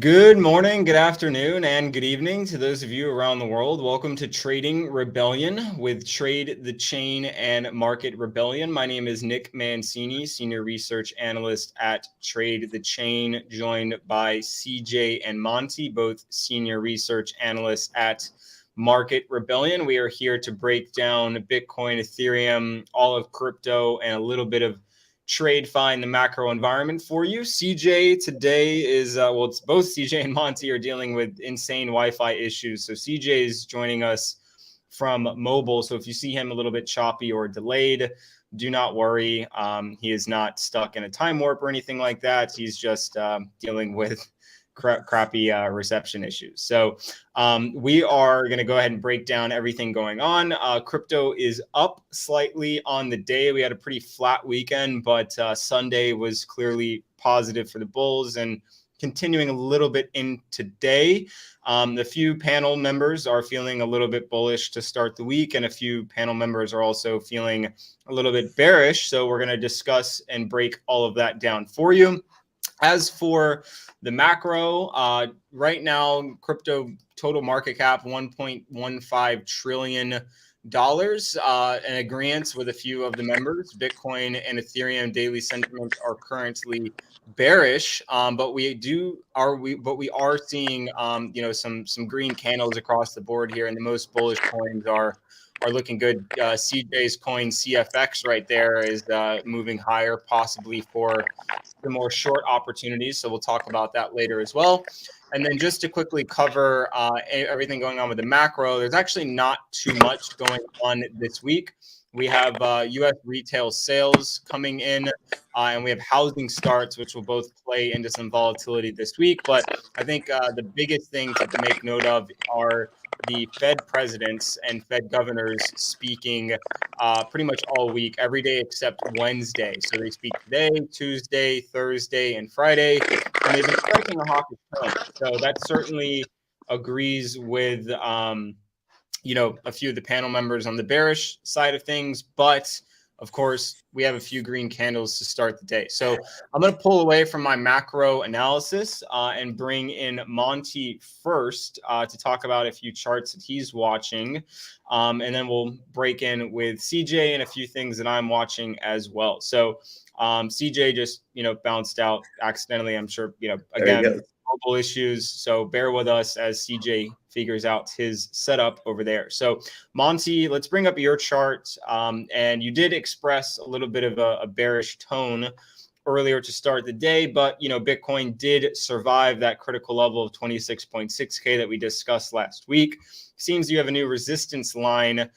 Good morning, good afternoon, and good evening to those of you around the world. Welcome to Trading Rebellion with Trade the Chain and Market Rebellion. My name is Nick Mancini, Senior Research Analyst at Trade the Chain, joined by CJ and Monty, both Senior Research Analysts at Market Rebellion. We are here to break down Bitcoin, Ethereum, all of crypto, and a little bit of trade find the macro environment for you. CJ today is, it's both CJ and Monty are dealing with insane Wi-Fi issues. So CJ is joining us from mobile. So if you see him a little bit choppy or delayed, do not worry. He is not stuck in a time warp or anything like that. He's just dealing with crappy reception issues. So we are going to go ahead and break down everything going on. Crypto is up slightly on the day. We had a pretty flat weekend, but Sunday was clearly positive for the bulls and continuing a little bit in today. The few panel members are feeling a little bit bullish to start the week, and a few panel members are also feeling a little bit bearish. So we're going to discuss and break all of that down for you. As for the macro, right now, crypto total market cap $1.15 trillion. An agreement with a few of the members. Bitcoin and Ethereum daily sentiments are currently bearish, but we are seeing some green candles across the board here, and the most bullish coins are looking good. CJ's coin CFX right there is moving higher, possibly for the more short opportunities. So we'll talk about that later as well. And then just to quickly cover everything going on with the macro, there's actually not too much going on this week. We have U.S. retail sales coming in, and we have housing starts, which will both play into some volatility this week. But I think the biggest thing to make note of are the Fed presidents and Fed governors speaking pretty much all week, every day except Wednesday. So they speak today, Tuesday, Thursday, and Friday, and they've been striking a hawkish tone. So that certainly agrees with a few of the panel members on the bearish side of things, but of course, we have a few green candles to start the day. So I'm going to pull away from my macro analysis and bring in Monty first to talk about a few charts that he's watching. And then we'll break in with CJ and a few things that I'm watching as well. So CJ just, bounced out accidentally. I'm sure, again, mobile issues. So bear with us as CJ figures out his setup over there. So Monty, let's bring up your chart. And you did express a little bit of a bearish tone earlier to start the day, but Bitcoin did survive that critical level of 26.6K that we discussed last week. Seems you have a new resistance line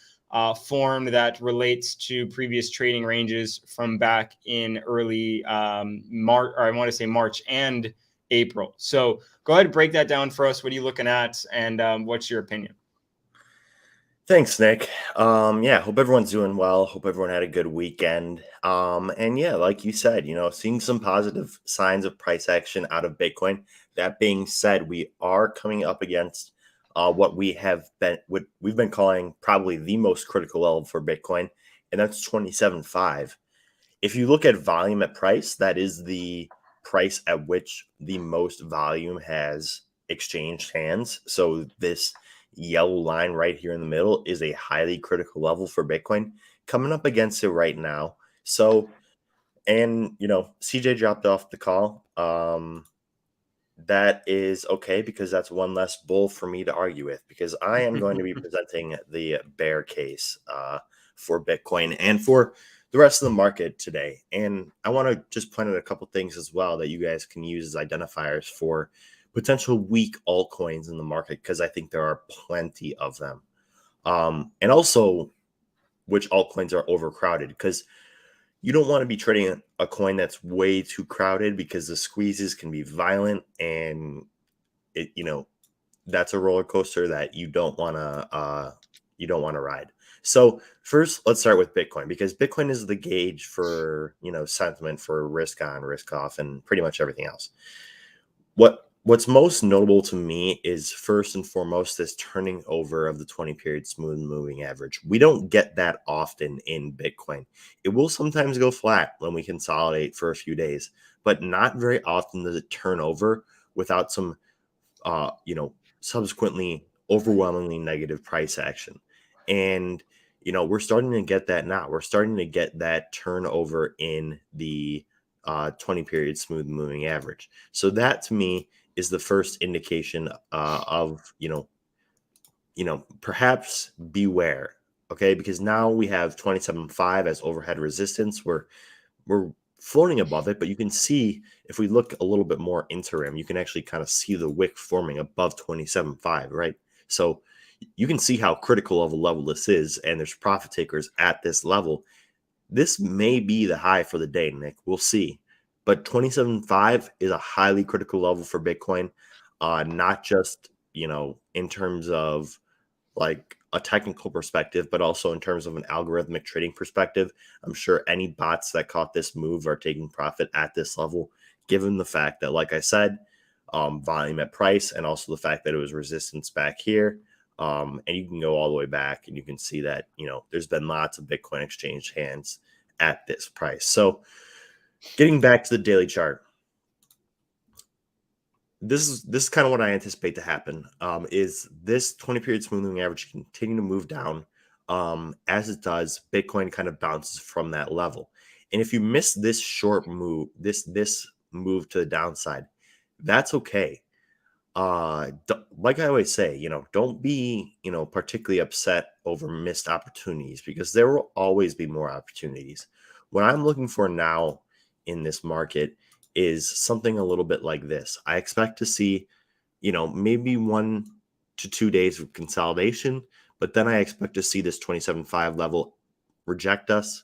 formed that relates to previous trading ranges from back in early March, or I want to say March and April. So go ahead and break that down for us. What are you looking at, and what's your opinion? Thanks, Nick. Hope everyone's doing well. Hope everyone had a good weekend. And yeah, like you said, seeing some positive signs of price action out of Bitcoin. That being said, we are coming up against what we've been calling probably the most critical level for Bitcoin, and that's 27.5. If you look at volume at price, that is the price at which the most volume has exchanged hands. So this yellow line right here in the middle is a highly critical level for Bitcoin, coming up against it right now. So, and CJ dropped off the call. That is okay, because that's one less bull for me to argue with, because I am going to be presenting the bear case for Bitcoin and for the rest of the market today. And I want to just point out a couple things as well that you guys can use as identifiers for potential weak altcoins in the market, because I think there are plenty of them. And also which altcoins are overcrowded, because you don't want to be trading a coin that's way too crowded, because the squeezes can be violent, and that's a roller coaster that you don't want to ride. So first, let's start with Bitcoin, because Bitcoin is the gauge for sentiment for risk on, risk off, and pretty much everything else. What's most notable to me is, first and foremost, this turning over of the 20-period smooth moving average. We don't get that often in Bitcoin. It will sometimes go flat when we consolidate for a few days, but not very often does it turn over without some subsequently overwhelmingly negative price action. And, we're starting to get that now. We're starting to get that turnover in the 20 period smooth moving average. So that to me is the first indication of, perhaps beware. Okay. Because now we have 27.5 as overhead resistance. We're floating above it, but you can see if we look a little bit more interim, you can actually kind of see the wick forming above 27.5, right? So you can see how critical of a level this is, and there's profit takers at this level. This may be the high for the day, Nick. We'll see. But 27.5 is a highly critical level for Bitcoin, not just, in terms of like a technical perspective, but also in terms of an algorithmic trading perspective. I'm sure any bots that caught this move are taking profit at this level, given the fact that, like I said, volume at price, and also the fact that it was resistance back here. And you can go all the way back and you can see that, there's been lots of Bitcoin exchange hands at this price. So getting back to the daily chart, this is kind of what I anticipate to happen. Is this 20 period smooth moving average continue to move down? As it does, Bitcoin kind of bounces from that level. And if you miss this short move, this move to the downside, that's okay. Like I always say, don't be, particularly upset over missed opportunities, because there will always be more opportunities. What I'm looking for now in this market is something a little bit like this. I expect to see, maybe 1 to 2 days of consolidation, but then I expect to see this 27.5 level reject us,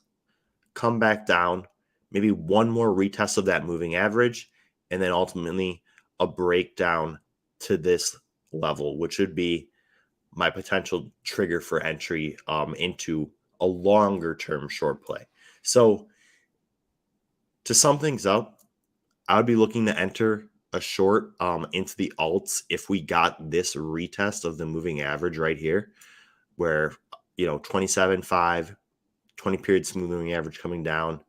come back down, maybe one more retest of that moving average, and then ultimately a breakdown to this level, which would be my potential trigger for entry into a longer term short play. So to sum things up, I would be looking to enter a short into the alts if we got this retest of the moving average right here, where 27.5, 20 period smooth moving average coming down.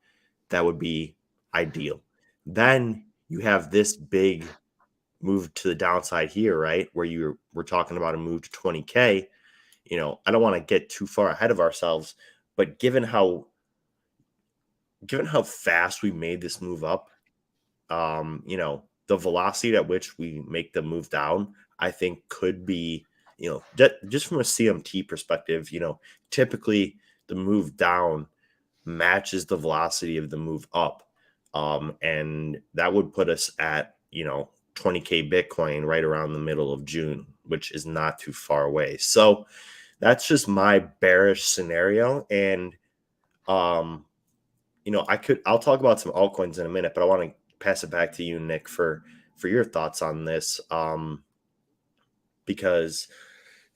That would be ideal. Then you have this big move to the downside here, right? Where we're talking about a move to 20K. I don't want to get too far ahead of ourselves, but given how fast we made this move up, the velocity at which we make the move down, I think could be, just from a CMT perspective, typically the move down matches the velocity of the move up. And that would put us at, 20K Bitcoin right around the middle of June, which is not too far away. So that's just my bearish scenario. And, I'll talk about some altcoins in a minute, but I want to pass it back to you, Nick, for your thoughts on this. Because,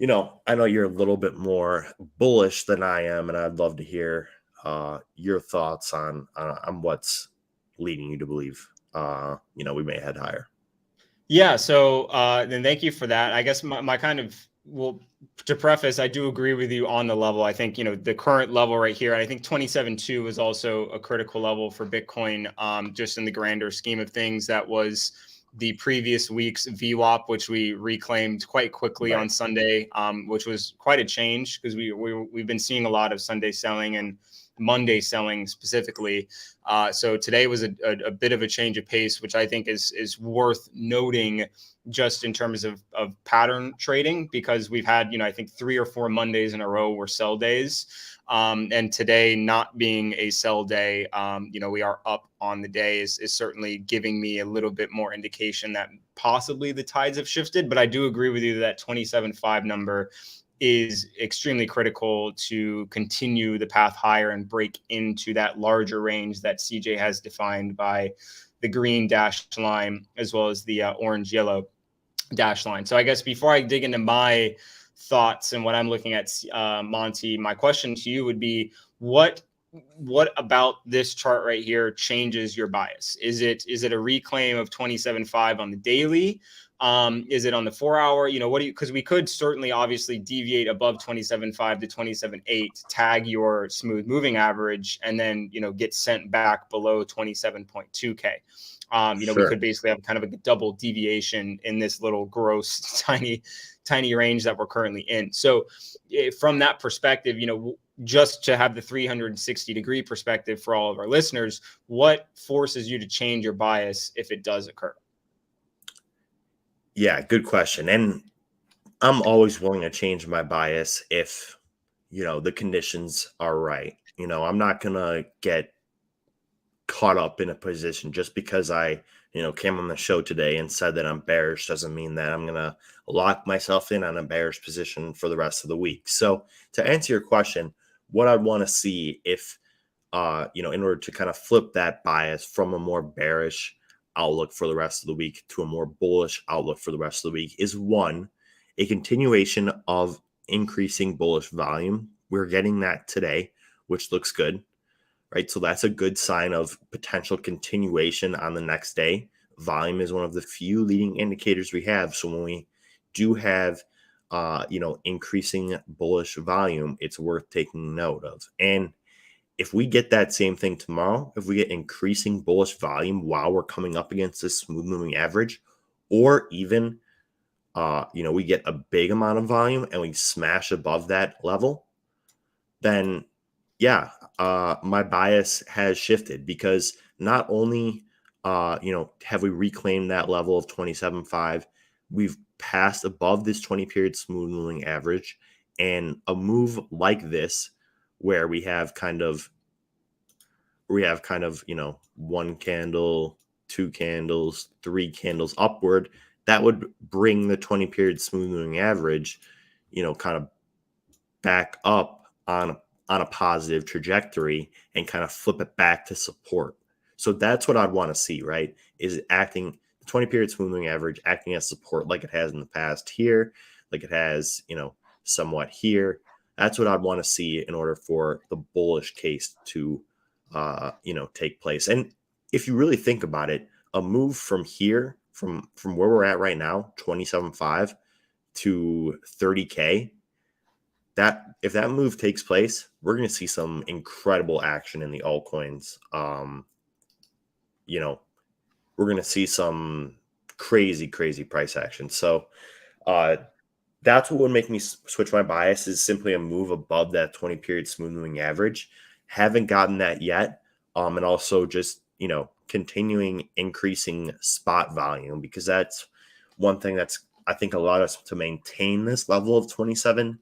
I know you're a little bit more bullish than I am, and I'd love to hear your thoughts on what's leading you to believe we may head higher. Yeah. So then thank you for that. I guess my kind of, well, to preface, I do agree with you on the level. I think, the current level right here, I think 27.2 is also a critical level for Bitcoin, just in the grander scheme of things. That was the previous week's VWAP, which we reclaimed quite quickly Right. on Sunday, which was quite a change because we've been seeing a lot of Sunday selling and Monday selling specifically. So today was a bit of a change of pace, which I think is worth noting just in terms of pattern trading, because we've had, I think 3 or 4 Mondays in a row were sell days. And today not being a sell day, we are up on the day is certainly giving me a little bit more indication that possibly the tides have shifted. But I do agree with you that 27.5 number is extremely critical to continue the path higher and break into that larger range that CJ has defined by the green dashed line as well as the orange yellow dash line. So I guess before I dig into my thoughts and what I'm looking at, Monty, my question to you would be, what about this chart right here changes your bias? Is it a reclaim of 27.5 on the daily? Is it on the 4 hour? Because we could certainly obviously deviate above 27.5 to 27.8, tag your smooth moving average, and then, get sent back below 27.2K. We Sure. could basically have kind of a double deviation in this little gross, tiny range that we're currently in. So from that perspective, just to have the 360-degree perspective for all of our listeners, what forces you to change your bias if it does occur? Yeah, good question. And I'm always willing to change my bias if, the conditions are right. I'm not going to get caught up in a position just because I, came on the show today and said that I'm bearish doesn't mean that I'm going to lock myself in on a bearish position for the rest of the week. So to answer your question, what I'd want to see if, in order to kind of flip that bias from a more bearish outlook for the rest of the week to a more bullish outlook for the rest of the week is one, a continuation of increasing bullish volume. We're getting that today, which looks good, right? So that's a good sign of potential continuation on the next day. Volume is one of the few leading indicators we have. So when we do have, increasing bullish volume, it's worth taking note of. And if we get that same thing tomorrow, if we get increasing bullish volume while we're coming up against this smooth moving average, or even, we get a big amount of volume and we smash above that level, then yeah, my bias has shifted because not only, have we reclaimed that level of 27.5, we've passed above this 20 period smooth moving average, and a move like this where we have kind of, one candle, two candles, three candles upward, that would bring the 20 period smooth moving average, kind of back up on a positive trajectory and kind of flip it back to support. So that's what I'd want to see, right? Is acting the 20 period smooth moving average acting as support like it has in the past here, like it has, somewhat here. That's what I'd want to see in order for the bullish case to take place. And if you really think about it, a move from here, from where we're at right now, 27.5 to 30K, that if that move takes place, we're going to see some incredible action in the altcoins. You know, we're going to see some crazy, crazy price action. So uh, that's what would make me switch my bias is simply a move above that 20 period smooth moving average. Haven't gotten that yet. And also just, continuing increasing spot volume because that's one thing that's, I think, allowed us to maintain this level of 27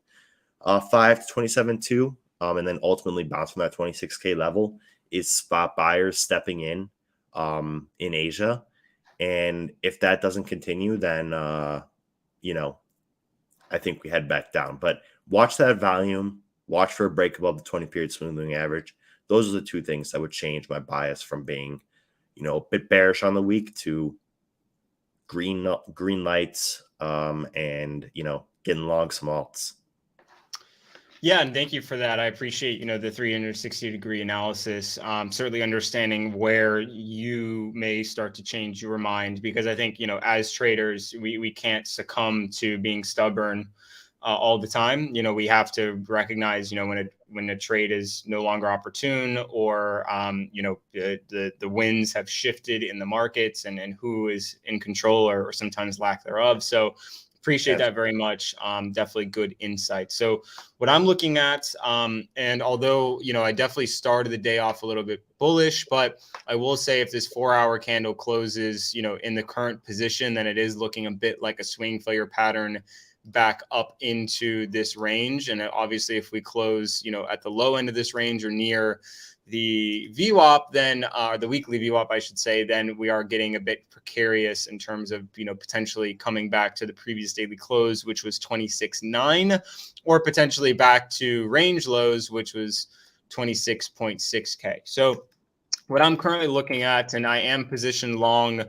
5 to 27.2, and then ultimately bounce from that 26K level is spot buyers stepping in Asia. And if that doesn't continue, then, I think we head back down. But watch that volume, watch for a break above the 20 period smooth moving average. Those are the two things that would change my bias from being, a bit bearish on the week to green lights, and, getting long some alts. Yeah, and thank you for that. I appreciate, the 360-degree analysis. Certainly understanding where you may start to change your mind, because I think, as traders, we can't succumb to being stubborn all the time. We have to recognize, when a trade is no longer opportune, or the winds have shifted in the markets, and who is in control, or sometimes lack thereof. So appreciate that very much. Definitely good insight. So what I'm looking at, and although, I definitely started the day off a little bit bullish, but I will say if this 4-hour candle closes, in the current position, then it is looking a bit like a swing failure pattern back up into this range. And obviously if we close, at the low end of this range or near the VWAP, then the weekly VWAP, I should say, then we are getting a bit precarious in terms of, potentially coming back to the previous daily close, which was 26.9, or potentially back to range lows, which was 26.6K. So what I'm currently looking at, and I am positioned long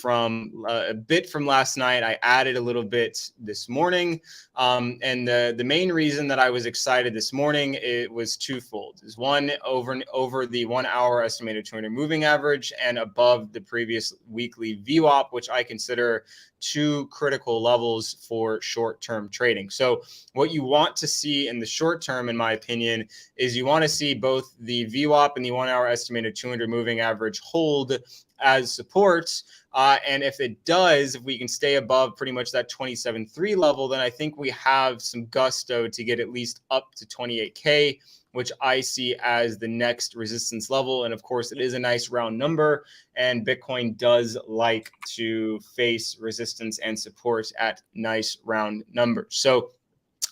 from a bit from last night. I added a little bit this morning. And the main reason that I was excited this morning, it was twofold. Is one, over the 1 hour estimated 200 moving average and above the previous weekly VWAP, which I consider two critical levels for short-term trading. So what you want to see in the short term, in my opinion, is you want to see both the VWAP and the 1 hour estimated 200 moving average hold as support. And if it does, if we can stay above pretty much that 27.3 level, then I think we have some gusto to get at least up to 28K, which I see as the next resistance level. And of course, it is a nice round number, and Bitcoin does like to face resistance and support at nice round numbers. So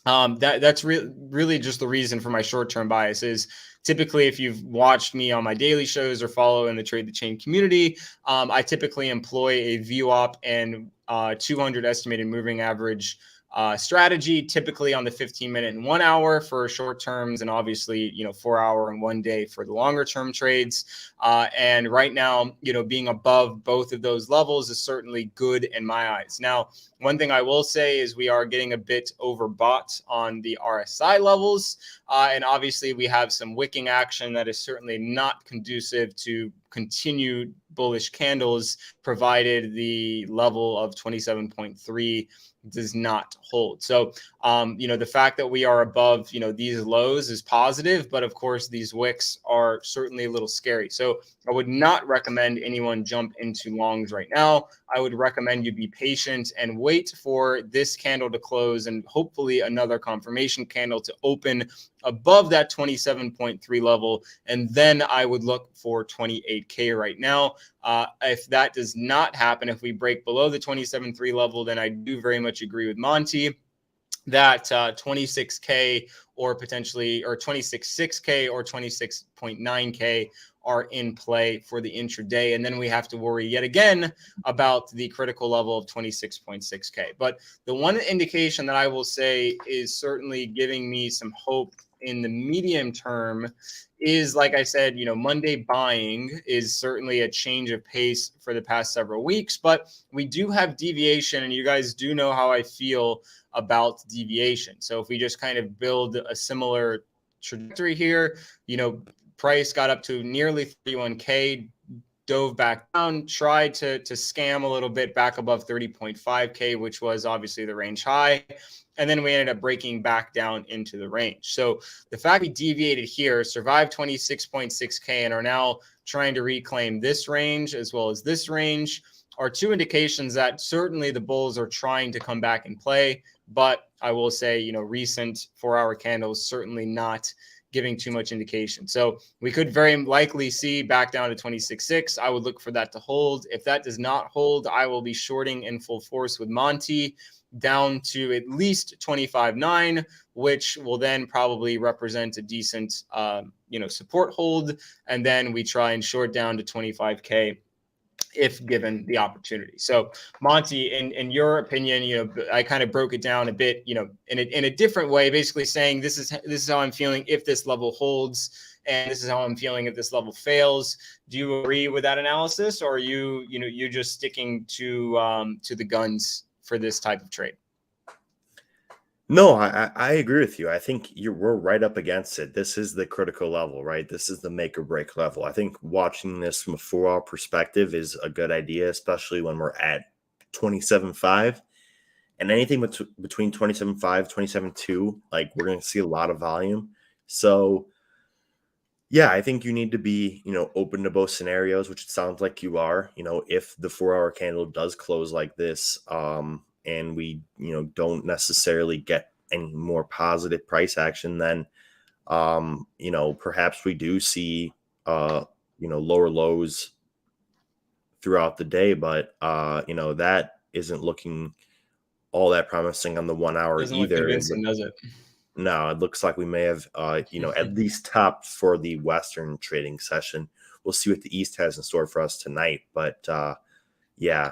that's really just the reason for my short-term bias is typically, if you've watched me on my daily shows or follow in the Trade the Chain community, I typically employ a VWAP and 200 estimated moving average strategy, typically on the 15-minute and 1 hour for short terms, and obviously 4 hour and 1 day for the longer term trades. And right now, being above both of those levels is certainly good in my eyes. Now, one thing I will say is we are getting a bit overbought on the RSI levels, and obviously we have some wicking action that is certainly not conducive to continued bullish candles, provided the level of 27.3 does not hold. So, the fact that we are above, these lows is positive, but of course these wicks are certainly a little scary. So I would not recommend anyone jump into longs right now. I would recommend you be patient and wait for this candle to close and hopefully another confirmation candle to open above that 27.3 level. And then I would look for 28K right now. If that does not happen, if we break below the 27.3 level, then I do very much agree with Monty that 26K or potentially, or 26.6K or 26.9K are in play for the intraday. And then we have to worry yet again about the critical level of 26.6K. But the one indication that I will say is certainly giving me some hope in the medium term is, like I said, Monday buying is certainly a change of pace for the past several weeks, but we do have deviation, and you guys do know how I feel about deviation. So if we just kind of build a similar trajectory here, price got up to nearly 31K, dove back down, tried to scam a little bit back above 30.5K, which was obviously the range high. And then we ended up breaking back down into the range. So the fact we deviated here, survived 26.6K, and are now trying to reclaim this range as well as this range are two indications that certainly the bulls are trying to come back and play. But I will say, recent 4-hour candles certainly not giving too much indication. So we could very likely see back down to 26.6. I would look for that to hold. If that does not hold, I will be shorting in full force with Monty down to at least 25.9, which will then probably represent a decent, support hold. And then we try and short down to 25K if given the opportunity. So Monty, in your opinion, I kind of broke it down a bit, in a different way, basically saying this is how I'm feeling if this level holds, and this is how I'm feeling if this level fails. Do you agree with that analysis, or are you're just sticking to the guns for this type of trade? No, I agree with you. I think we're right up against it. This is the critical level, right? This is the make or break level. I think watching this from a 4-hour perspective is a good idea, especially when we're at 27.5. And anything between 27.5, 27.2, like we're going to see a lot of volume. So, yeah, I think you need to be, open to both scenarios, which it sounds like you are. If the 4-hour candle does close like this, and we, don't necessarily get any more positive price action, then, perhaps we do see, lower lows throughout the day. But, that isn't looking all that promising on the 1 hour Doesn't look either. convincing, does it? No, it looks like we may have, at least topped for the Western trading session. We'll see what the East has in store for us tonight. But, yeah,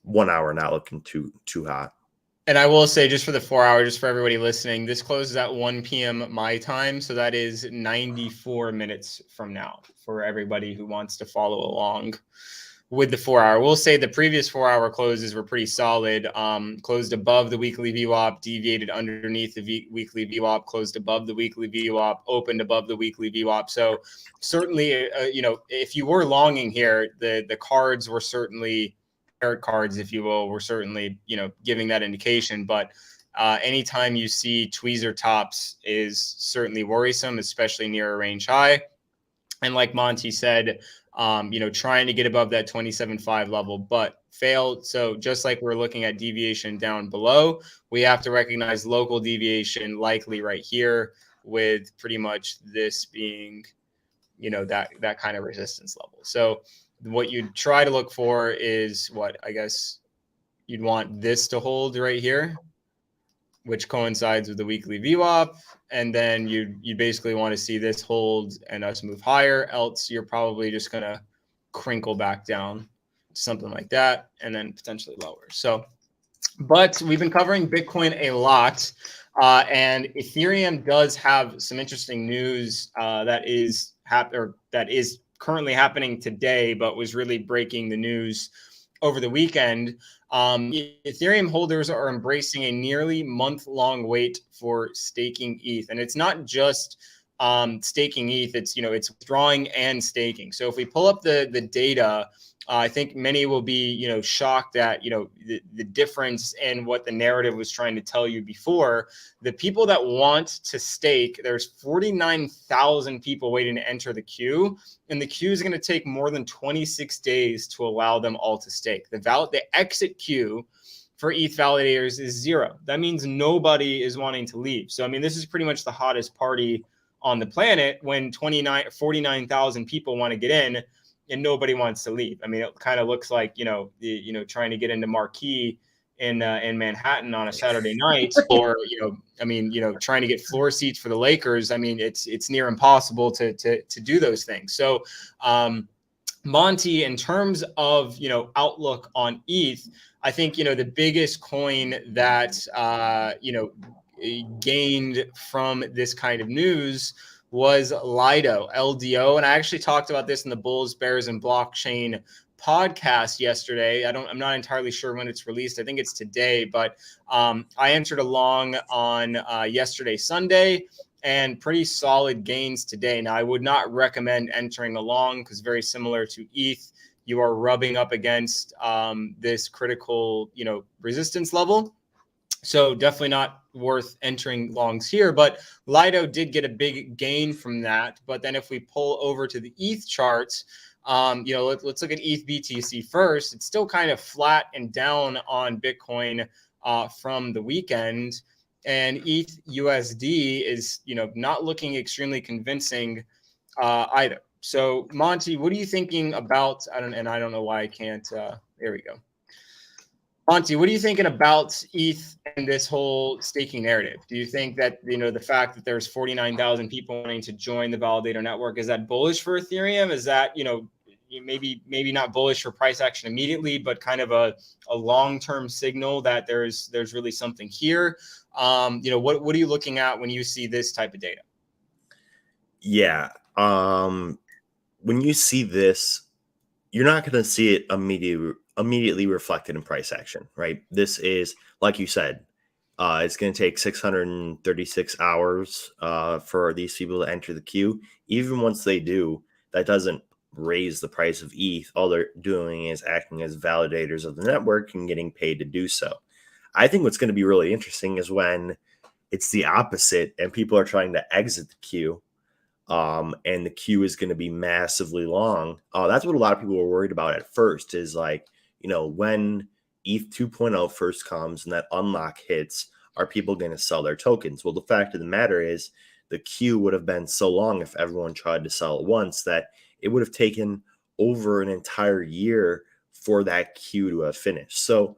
1 hour not looking too hot. And I will say, just for the 4 hour, just for everybody listening, this closes at 1 p.m. my time. So that is 94 minutes from now for everybody who wants to follow along with the 4 hour. We'll say the previous 4 hour closes were pretty solid. Closed above the weekly VWAP, deviated underneath the weekly VWAP, closed above the weekly VWAP, opened above the weekly VWAP. So certainly, if you were longing here, the cards were certainly cards, if you will, were certainly, giving that indication. But anytime you see tweezer tops is certainly worrisome, especially near a range high. And like Monty said, trying to get above that 27.5 level, but failed. So just like we're looking at deviation down below, we have to recognize local deviation likely right here, with pretty much this being, that kind of resistance level. So what you'd try to look for is what I guess you'd want this to hold right here, which coincides with the weekly VWAP. And then you basically want to see this hold and us move higher. Else you're probably just going to crinkle back down to something like that and then potentially lower. So, but we've been covering Bitcoin a lot. And Ethereum does have some interesting news that is currently happening today, but was really breaking the news over the weekend. Ethereum holders are embracing a nearly month-long wait for staking ETH, and it's not just staking ETH. It's it's withdrawing and staking. So if we pull up the data, I think many will be shocked at the difference in what the narrative was trying to tell you before. The people that want to stake, there's 49,000 people waiting to enter the queue, and the queue is going to take more than 26 days to allow them all to stake. The exit queue for ETH validators is 0. That means nobody is wanting to leave. So I mean, this is pretty much the hottest party on the planet when 49,000 people want to get in and nobody wants to leave. I mean, it kind of looks like trying to get into Marquee in Manhattan on a Saturday night, or trying to get floor seats for the Lakers. I mean, it's near impossible to do those things. So, Monty, in terms of outlook on ETH, I think the biggest coin that gained from this kind of news was Lido, LDO. And I actually talked about this in the Bulls, Bears, and Blockchain podcast yesterday. I'm not entirely sure when it's released. I think it's today, but I entered along on yesterday, Sunday, and pretty solid gains today. Now, I would not recommend entering along because very similar to ETH, you are rubbing up against this critical, resistance level. So definitely not worth entering longs here, but Lido did get a big gain from that. But then if we pull over to the ETH charts, let's look at ETH BTC first. It's still kind of flat and down on Bitcoin from the weekend, and ETH USD is not looking extremely convincing either. So Monty, what are you thinking about? I don't know why I can't. There we go. Monty, what are you thinking about ETH and this whole staking narrative? Do you think that the fact that there's 49,000 people wanting to join the validator network, is that bullish for Ethereum? Is that maybe not bullish for price action immediately, but kind of a long-term signal that there's really something here? What are you looking at when you see this type of data? Yeah, when you see this, you're not going to see it immediately reflected in price action, right? This is, like you said, it's going to take 636 hours for these people to enter the queue. Even once they do, that doesn't raise the price of ETH. All they're doing is acting as validators of the network and getting paid to do so. I think what's going to be really interesting is when it's the opposite and people are trying to exit the queue. And the queue is going to be massively long. That's what a lot of people were worried about at first, is like, when ETH 2.0 first comes and that unlock hits, are people going to sell their tokens? Well, the fact of the matter is the queue would have been so long if everyone tried to sell at once that it would have taken over an entire year for that queue to have finished. So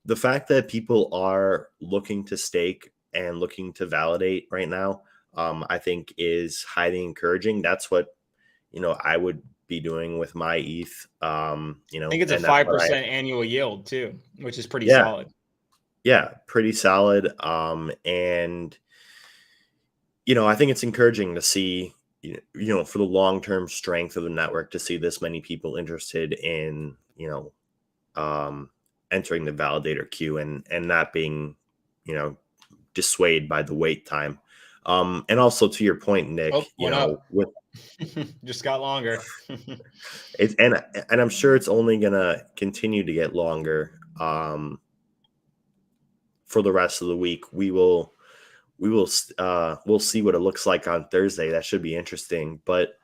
the fact that people are looking to stake and looking to validate right now, I think is highly encouraging. That's what, I would be doing with my ETH. I think it's a 5% annual yield too, which is pretty solid. Yeah, pretty solid. And, I think it's encouraging to see, for the long-term strength of the network, to see this many people interested in, entering the validator queue and not being, dissuaded by the wait time. And also to your point, Nick, with just got longer. It's and I'm sure it's only gonna continue to get longer. For the rest of the week, we'll see what it looks like on Thursday. That should be interesting. But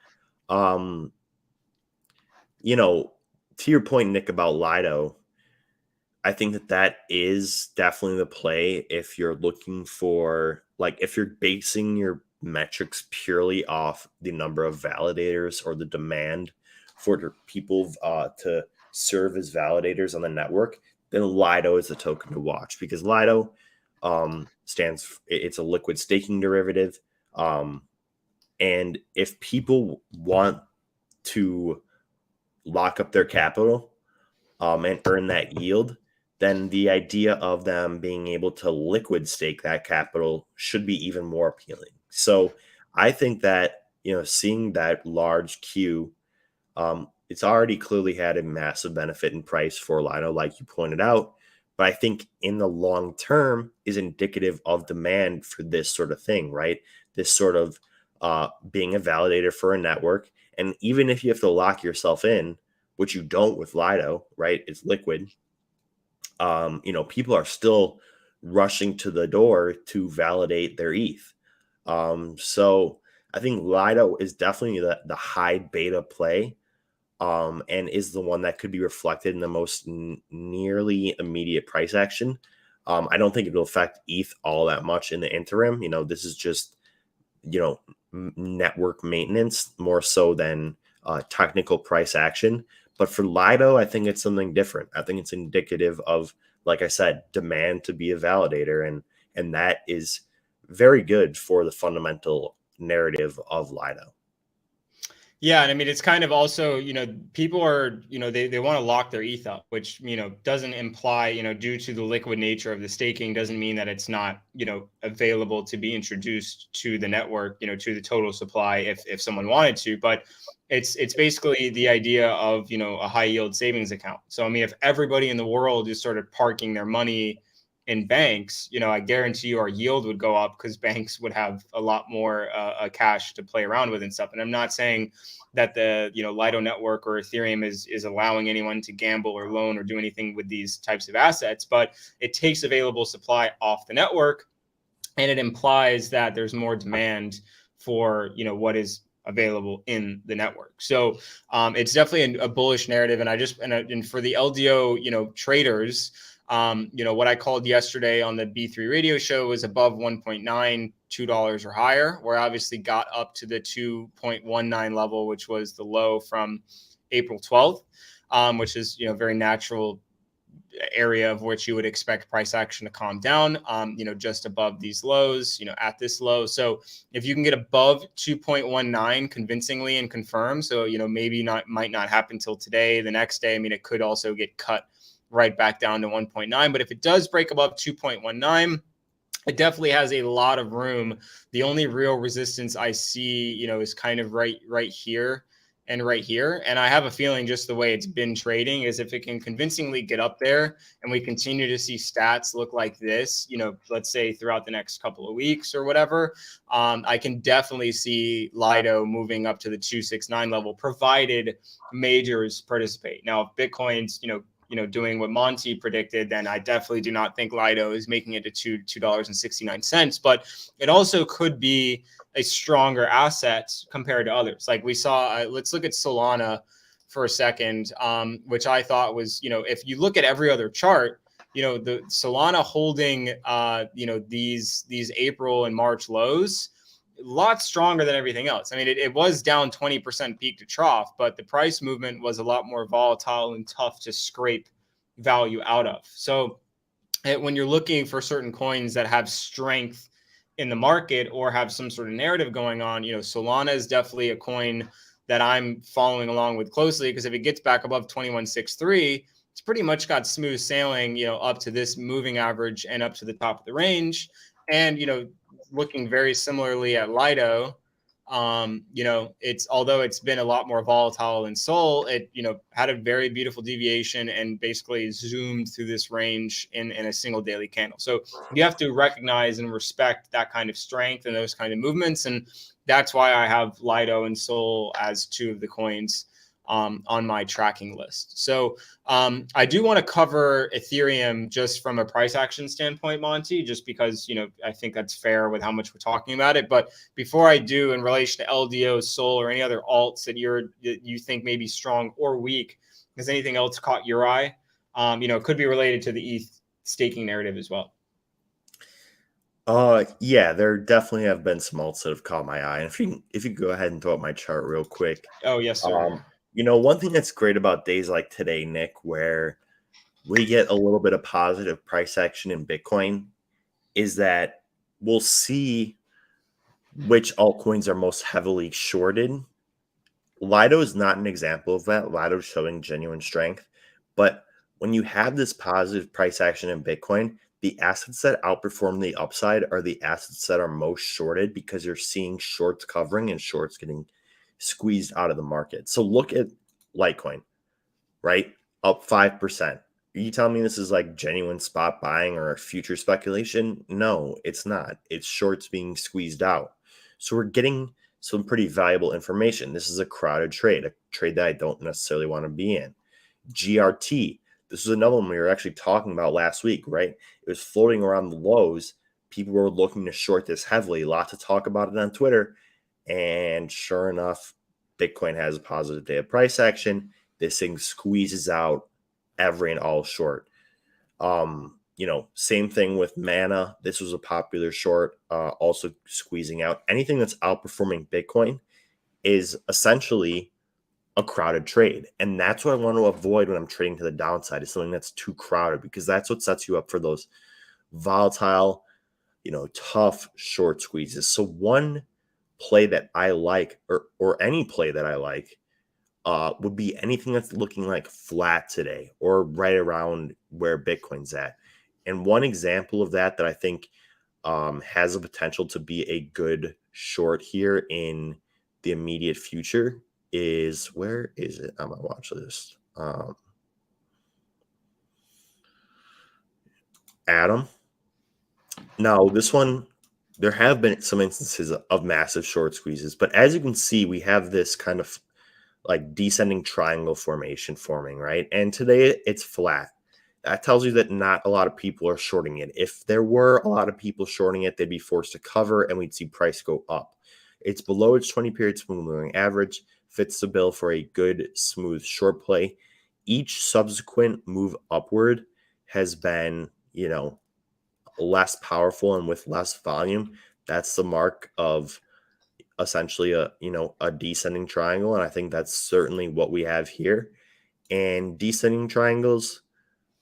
to your point, Nick, about Lido, I think that is definitely the play if you're looking for, like, if you're basing your metrics purely off the number of validators or the demand for people to serve as validators on the network, then Lido is the token to watch, because Lido it's a liquid staking derivative. And if people want to lock up their capital and earn that yield, then the idea of them being able to liquid stake that capital should be even more appealing. So I think that, seeing that large queue, it's already clearly had a massive benefit in price for Lino, like you pointed out. But I think in the long term is indicative of demand for this sort of thing, right? This sort of being a validator for a network. And even if you have to lock yourself in, which you don't with Lido, right? It's liquid. People are still rushing to the door to validate their ETH. So I think Lido is definitely the high beta play, and is the one that could be reflected in the most nearly immediate price action. I don't think it will affect ETH all that much in the interim. This is just, network maintenance more so than technical price action. But for Lido, I think it's something different. I think it's indicative of, like I said, demand to be a validator, and that is very good for the fundamental narrative of Lido. Yeah, and I mean, it's kind of also, people are, they want to lock their ETH up, which, doesn't imply, due to the liquid nature of the staking, doesn't mean that it's not, available to be introduced to the network, to the total supply if someone wanted to. But it's basically the idea of, a high yield savings account. So, I mean, if everybody in the world is sort of parking their money in banks, I guarantee you our yield would go up because banks would have a lot more cash to play around with and stuff. And I'm not saying that the Lido network or Ethereum is allowing anyone to gamble or loan or do anything with these types of assets, but it takes available supply off the network, and it implies that there's more demand for what is available in the network. So it's definitely a bullish narrative. And for the LDO traders, what I called yesterday on the B3 radio show was above 1.9, $2 or higher, where I obviously got up to the 2.19 level, which was the low from April 12th, which is, very natural area of which you would expect price action to calm down, just above these lows, at this low. So if you can get above 2.19 convincingly and confirm, so, maybe might not happen till today, the next day, I mean, it could also get cut right back down to 1.9. But if it does break above 2.19, it definitely has a lot of room. The only real resistance I see, is kind of right here and right here. And I have a feeling just the way it's been trading is if it can convincingly get up there and we continue to see stats look like this, let's say throughout the next couple of weeks or whatever, I can definitely see Lido moving up to the 269 level, provided majors participate. Now, if Bitcoin's, doing what Monty predicted, then I definitely do not think Lido is making it to $2.69. But it also could be a stronger asset compared to others. Like we saw, let's look at Solana for a second, which I thought was, if you look at every other chart, the Solana holding, these April and March lows, a lot stronger than everything else. I mean, it was down 20% peak to trough, but the price movement was a lot more volatile and tough to scrape value out of. So when you're looking for certain coins that have strength in the market or have some sort of narrative going on, Solana is definitely a coin that I'm following along with closely, because if it gets back above 2163, it's pretty much got smooth sailing, up to this moving average and up to the top of the range. And, looking very similarly at Lido, it's, although it's been a lot more volatile in Sol, it, had a very beautiful deviation and basically zoomed through this range in a single daily candle. So you have to recognize and respect that kind of strength and those kind of movements. And that's why I have Lido and Sol as two of the coins on my tracking list. So I do want to cover Ethereum just from a price action standpoint, Monty, just because, I think that's fair with how much we're talking about it. But before I do, in relation to LDO, Sol, or any other alts that you think may be strong or weak, has anything else caught your eye? It could be related to the ETH staking narrative as well. Yeah, there definitely have been some alts that have caught my eye. And if you go ahead and throw up my chart real quick. Oh, yes, sir. One thing that's great about days like today, Nick, where we get a little bit of positive price action in Bitcoin, is that we'll see which altcoins are most heavily shorted. Lido is not an example of that. Lido is showing genuine strength. But when you have this positive price action in Bitcoin, the assets that outperform the upside are the assets that are most shorted because you're seeing shorts covering and shorts getting squeezed out of the market. So look at Litecoin, right? Up 5%. Are you telling me this is like genuine spot buying or future speculation? No, it's not. It's shorts being squeezed out. So we're getting some pretty valuable information. This is a crowded trade, a trade that I don't necessarily want to be in. GRT. This was another one we were actually talking about last week, right? It was floating around the lows. People were looking to short this heavily. Lots of talk about it on Twitter. And sure enough, Bitcoin has a positive day of price action. This thing squeezes out every and all short. Same thing with Mana. This was a popular short, also squeezing out anything that's outperforming Bitcoin is essentially a crowded trade. And that's what I want to avoid when I'm trading to the downside, is something that's too crowded, because that's what sets you up for those volatile, tough short squeezes. So one play that I like, or any play that I like, would be anything that's looking like flat today or right around where Bitcoin's at. And one example of that I think has a potential to be a good short here in the immediate future is, where is it on my watch list? Atom. Now, this one, there have been some instances of massive short squeezes, but as you can see, we have this kind of like descending triangle forming, right? And today it's flat. That tells you that not a lot of people are shorting it. If there were a lot of people shorting it, they'd be forced to cover and we'd see price go up. It's below its 20-period smooth moving average, fits the bill for a good, smooth short play. Each subsequent move upward has been, less powerful and with less volume. That's the mark of essentially a descending triangle, and I think that's certainly what we have here. And descending triangles,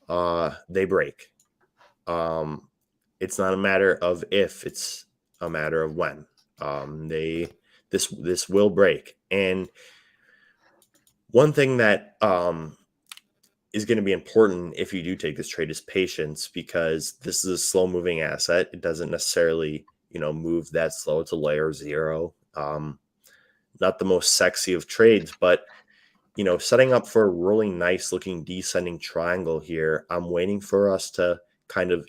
they break. It's not a matter of if, it's a matter of when. This will break. And one thing that is going to be important if you do take this trade is patience, because this is a slow moving asset. It doesn't necessarily move that slow. It's a layer 0. Not the most sexy of trades, but setting up for a really nice looking descending triangle here. I'm waiting for us to kind of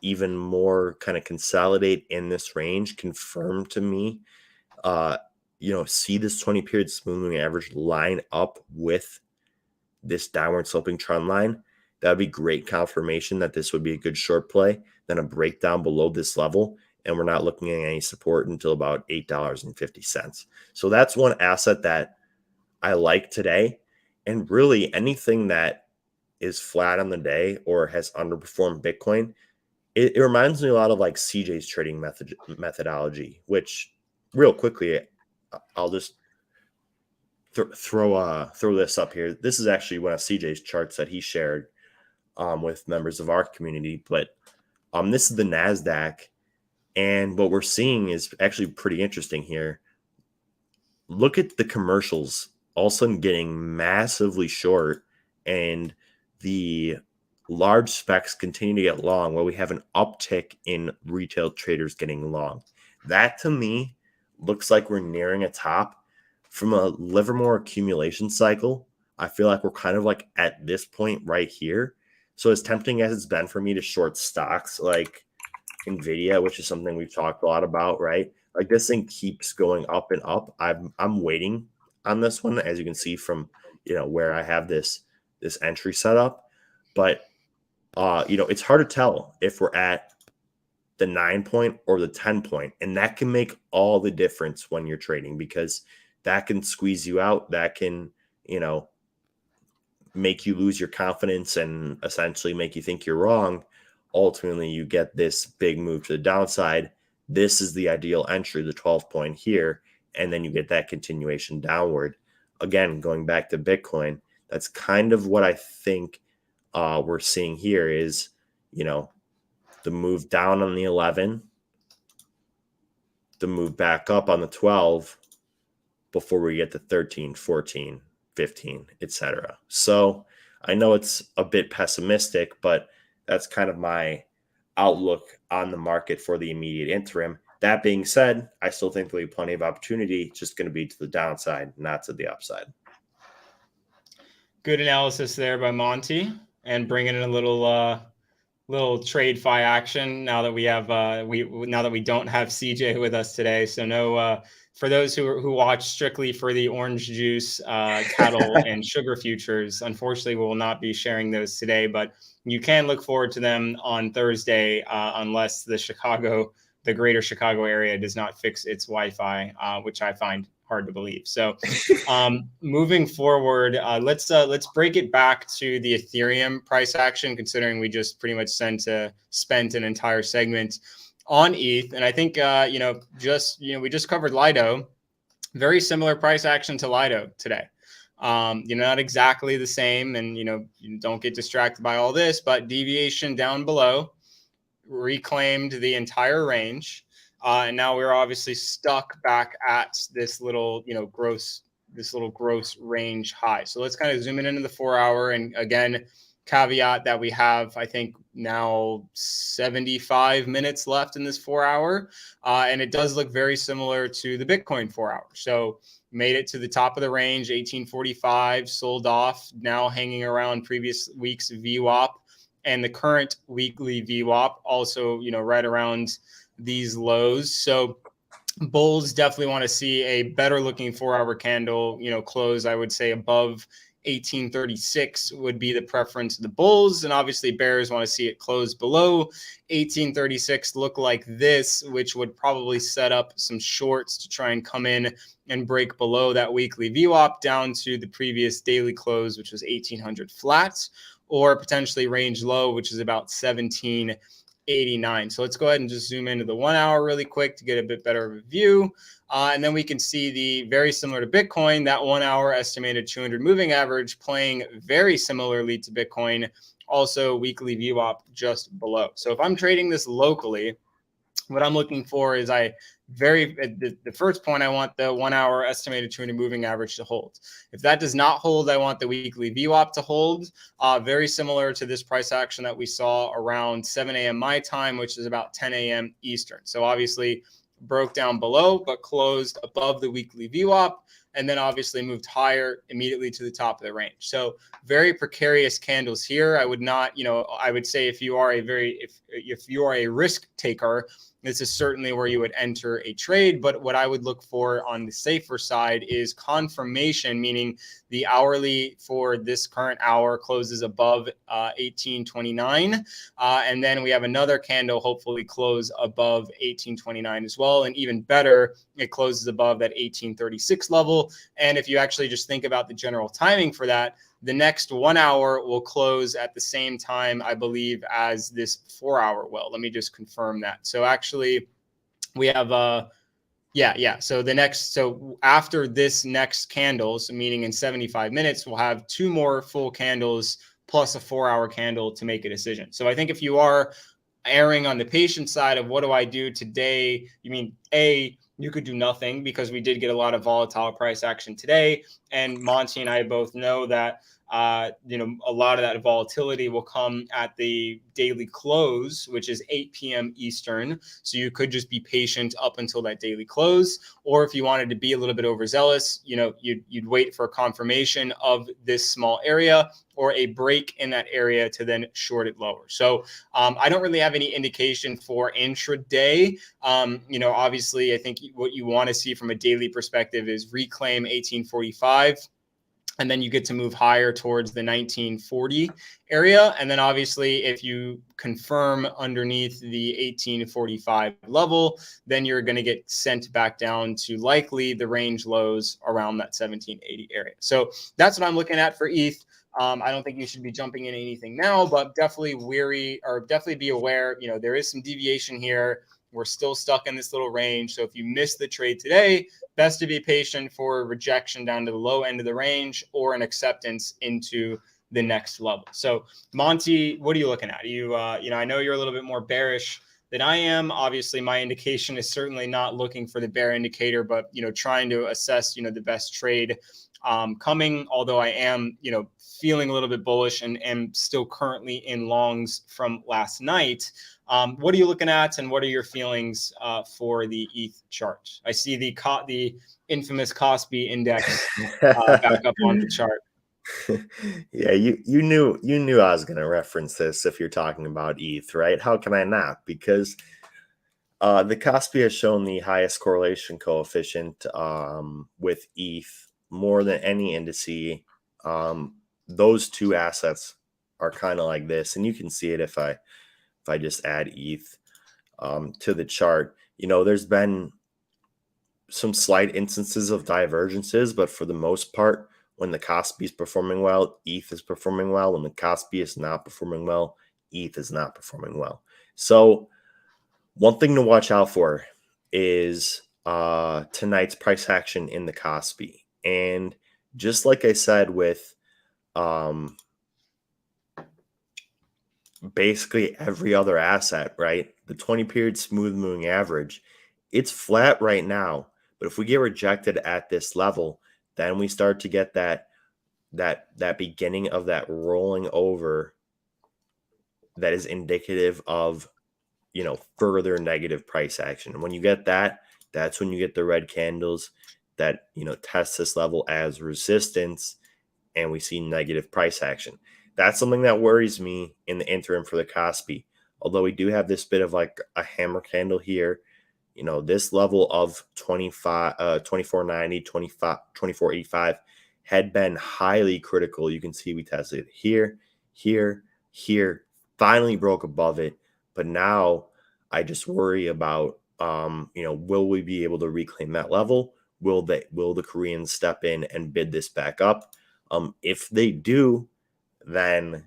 even more kind of consolidate in this range, confirm to me, see this 20-period smooth moving average line up with this downward sloping trend line. That would be great confirmation that this would be a good short play. Then a breakdown below this level, and we're not looking at any support until about $8.50. So that's one asset that I like today. And really anything that is flat on the day or has underperformed Bitcoin, it reminds me a lot of like CJ's trading methodology, which real quickly, I'll just throw this up here. This is actually one of CJ's charts that he shared with members of our community. But this is the NASDAQ. And what we're seeing is actually pretty interesting here. Look at the commercials all of a sudden getting massively short, and the large specs continue to get long, while we have an uptick in retail traders getting long. That to me looks like we're nearing a top. From a Livermore accumulation cycle, I feel like we're kind of like at this point right here. So as tempting as it's been for me to short stocks like Nvidia, which is something we've talked a lot about, right? Like this thing keeps going up and up. I'm waiting on this one, as you can see from where I have this entry set up. But it's hard to tell if we're at the 9 point or the 10 point. And that can make all the difference when you're trading, because that can squeeze you out. That can, make you lose your confidence and essentially make you think you're wrong. Ultimately, you get this big move to the downside. This is the ideal entry, the 12 point here. And then you get that continuation downward. Again, going back to Bitcoin, that's kind of what I think we're seeing here is, the move down on the 11, the move back up on the 12 before we get to 13, 14, 15, etc. So I know it's a bit pessimistic, but that's kind of my outlook on the market for the immediate interim. That being said, I still think there'll be plenty of opportunity, just going to be to the downside, not to the upside. Good analysis there by Monty, and bringing in a little trade fi action now that we have now that we don't have CJ with us today. So no, for those who watch strictly for the orange juice, cattle and sugar futures, unfortunately we will not be sharing those today, but you can look forward to them on Thursday, unless the greater Chicago area does not fix its Wi-Fi, which I find hard to believe. So moving forward, let's break it back to the Ethereum price action, considering we just pretty much spent an entire segment on ETH. And I think, we just covered Lido, very similar price action to Lido today. Not exactly the same, and, you don't get distracted by all this, but deviation down below, reclaimed the entire range. And now we're obviously stuck back at this little gross range high. So let's kind of zoom in into the 4 hour. And again, caveat that we have, I think, now 75 minutes left in this 4 hour. And it does look very similar to the Bitcoin 4 hour. So made it to the top of the range, 1845, sold off, now hanging around previous week's VWAP. And the current weekly VWAP also, right around these lows. So bulls definitely want to see a better looking 4 hour candle, close, I would say, above 1836 would be the preference of the bulls. And obviously bears want to see it close below 1836, look like this, which would probably set up some shorts to try and come in and break below that weekly VWAP down to the previous daily close, which was 1800 flat, or potentially range low, which is about 1789. So let's go ahead and just zoom into the 1 hour really quick to get a bit better of a view. And then we can see the very similar to Bitcoin, that 1 hour estimated 200 moving average playing very similarly to Bitcoin, also weekly VWAP just below. So if I'm trading this locally, what I'm looking for is the first point, I want the 1 hour estimated 200 moving average to hold. If that does not hold, I want the weekly VWAP to hold. Very similar to this price action that we saw around 7 a.m. my time, which is about 10 a.m. Eastern. So obviously broke down below, but closed above the weekly VWAP, and then obviously moved higher immediately to the top of the range. So very precarious candles here. I would not, I would say if you are if you are a risk taker, this is certainly where you would enter a trade. But what I would look for on the safer side is confirmation, meaning the hourly for this current hour closes above 1829. And then we have another candle hopefully close above 1829 as well. And even better, it closes above that 1836 level. And if you actually just think about the general timing for that, the next 1 hour will close at the same time, I believe, as this 4 hour will. Let me just confirm that. So actually we have So after this next candle, so meaning in 75 minutes, we'll have 2 more full candles plus a 4 hour candle to make a decision. So I think if you are erring on the patient side of what do I do today, you mean you could do nothing, because we did get a lot of volatile price action today. And Monty and I both know that, a lot of that volatility will come at the daily close, which is 8 p.m. Eastern. So you could just be patient up until that daily close. Or if you wanted to be a little bit overzealous, you'd wait for a confirmation of this small area or a break in that area to then short it lower. So I don't really have any indication for intraday. Obviously, I think what you want to see from a daily perspective is reclaim 1845. and then you get to move higher towards the 1940 area. And then obviously, if you confirm underneath the 1845 level, then you're going to get sent back down to likely the range lows around that 1780 area. So that's what I'm looking at for ETH. I don't think you should be jumping in anything now, but definitely definitely be aware, there is some deviation here. We're still stuck in this little range. So if you miss the trade today, best to be patient for rejection down to the low end of the range or an acceptance into the next level. So Monty, what are you looking at? I know you're a little bit more bearish than I am. Obviously, my indication is certainly not looking for the bear indicator, but trying to assess the best trade coming. Although I am feeling a little bit bullish and am still currently in longs from last night. What are you looking at, and what are your feelings for the ETH chart? I see the infamous Kospi index back up on the chart. Yeah, you knew I was going to reference this if you're talking about ETH, right? How can I not? Because the Kospi has shown the highest correlation coefficient with ETH more than any indice. Those two assets are kind of like this, and you can see it if I just add ETH to the chart. There's been some slight instances of divergences, but for the most part, when the Kospi is performing well, ETH is performing well. When the Kospi is not performing well, ETH is not performing well. So one thing to watch out for is tonight's price action in the Kospi. And just like I said with basically every other asset, right? The 20-period smooth moving average, it's flat right now. But if we get rejected at this level, then we start to get that beginning of that rolling over that is indicative of further negative price action. And when you get that, that's when you get the red candles that test this level as resistance, and we see negative price action. That's something that worries me in the interim for the Kospi. Although we do have this bit of like a hammer candle here, this level of 2490, 2485 had been highly critical. You can see we tested it here, finally broke above it. But now I just worry about, will we be able to reclaim that level? Will the Koreans step in and bid this back up? If they do, then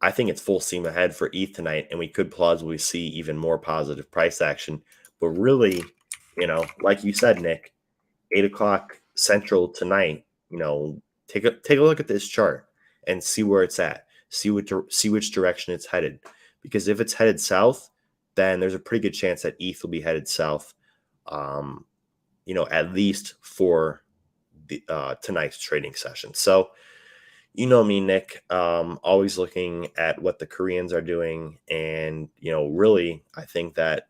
I think it's full steam ahead for ETH tonight, and we could plausibly see even more positive price action. But really, like you said, Nick, 8 o'clock Central tonight, take a look at this chart and see where it's at. See which direction it's headed. Because if it's headed south, then there's a pretty good chance that ETH will be headed south, at least for the tonight's trading session. So, me, Nick, always looking at what the Koreans are doing. And, really, I think that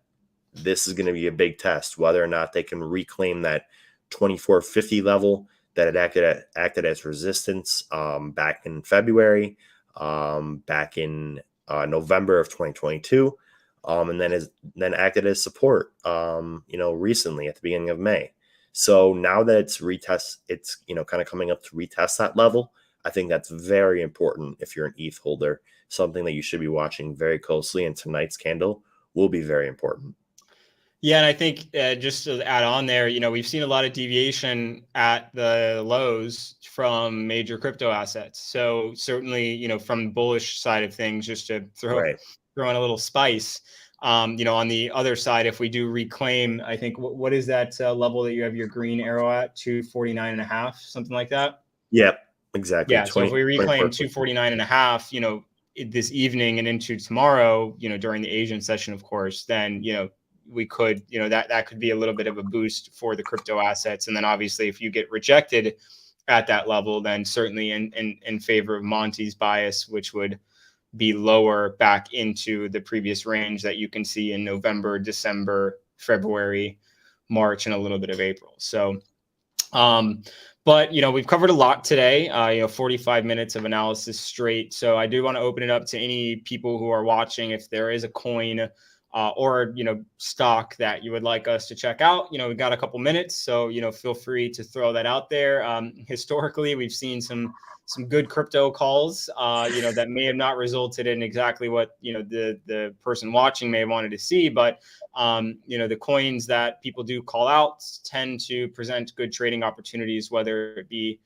this is going to be a big test, whether or not they can reclaim that 2450 level that had acted as resistance back in February, back in November of 2022, and then acted as support, recently at the beginning of May. So now that it's kind of coming up to retest that level, I think that's very important if you're an ETH holder, something that you should be watching very closely. And tonight's candle will be very important. Yeah, and I think just to add on there, we've seen a lot of deviation at the lows from major crypto assets. So certainly, from the bullish side of things, just to throw in a little spice, on the other side, if we do reclaim, I think, what is that level that you have your green arrow at? 249.5, something like that? Yep, exactly. Yeah, so if we reclaim 249.5, this evening and into tomorrow, during the Asian session, of course, then, we could, that could be a little bit of a boost for the crypto assets. And then obviously if you get rejected at that level, then certainly in favor of Monty's bias, which would be lower back into the previous range that you can see in November, December, February, March, and a little bit of April. So, but, we've covered a lot today, 45 minutes of analysis straight. So I do want to open it up to any people who are watching. If there is a coin or stock that you would like us to check out, we've got a couple minutes, so feel free to throw that out there. Historically, we've seen some good crypto calls, that may have not resulted in exactly what the person watching may have wanted to see, but the coins that people do call out tend to present good trading opportunities, whether it be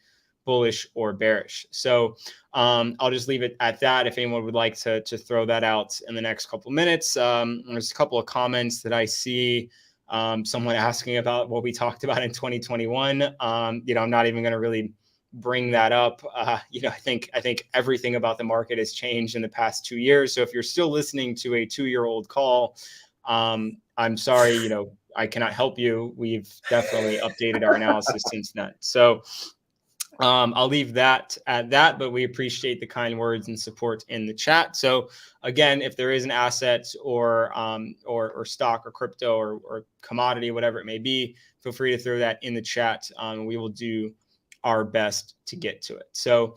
bullish or bearish. So I'll just leave it at that. If anyone would like to throw that out in the next couple of minutes, there's a couple of comments that I see. Someone asking about what we talked about in 2021. I'm not even going to really bring that up. I think everything about the market has changed in the past 2 years. So if you're still listening to a 2-year-old call, I'm sorry, I cannot help you. We've definitely updated our analysis since then. So I'll leave that at that, but we appreciate the kind words and support in the chat. So again, if there is an asset or stock or crypto or commodity, whatever it may be, feel free to throw that in the chat. We will do our best to get to it. So,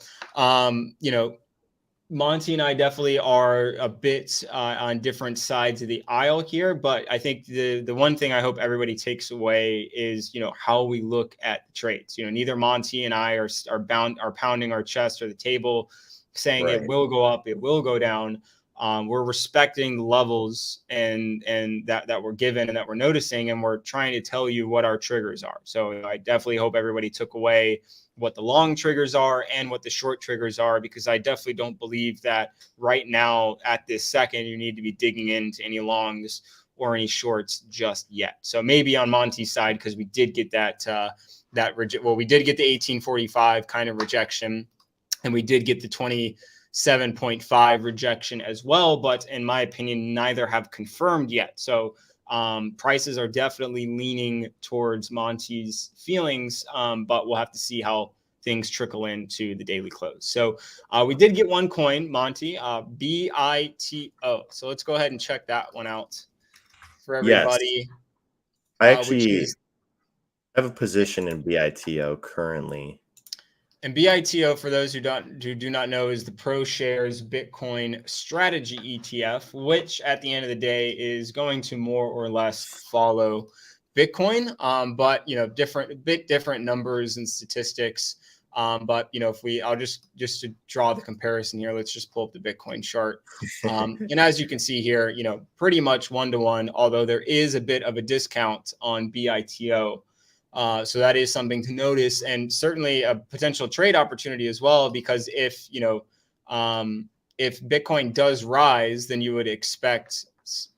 Monty and I definitely are a bit on different sides of the aisle here, but I think the one thing I hope everybody takes away is how we look at the trades. Neither Monty and I are pounding our chest or the table saying Right. it will go up, it will go down. We're respecting the levels and that we're given and that we're noticing, and we're trying to tell you what our triggers are. So I definitely hope everybody took away what the long triggers are and what the short triggers are, because I definitely don't believe that right now at this second you need to be digging into any longs or any shorts just yet. So maybe on Monty's side, because we did get we did get the 1845 kind of rejection, and we did get the 27.5 rejection as well, but in my opinion, neither have confirmed yet. So prices are definitely leaning towards Monty's feelings, but we'll have to see how things trickle into the daily close. So we did get one coin, Monty, BITO. So let's go ahead and check that one out for everybody. Yes, I Which actually is have a position in BITO currently. And BITO, for those who do not know, is the ProShares Bitcoin Strategy ETF, which at the end of the day is going to more or less follow Bitcoin, but different numbers and statistics. But I'll just to draw the comparison here, let's just pull up the Bitcoin chart. And as you can see here, pretty much 1-to-1, although there is a bit of a discount on BITO. So that is something to notice, and certainly a potential trade opportunity as well, because if Bitcoin does rise, then you would expect,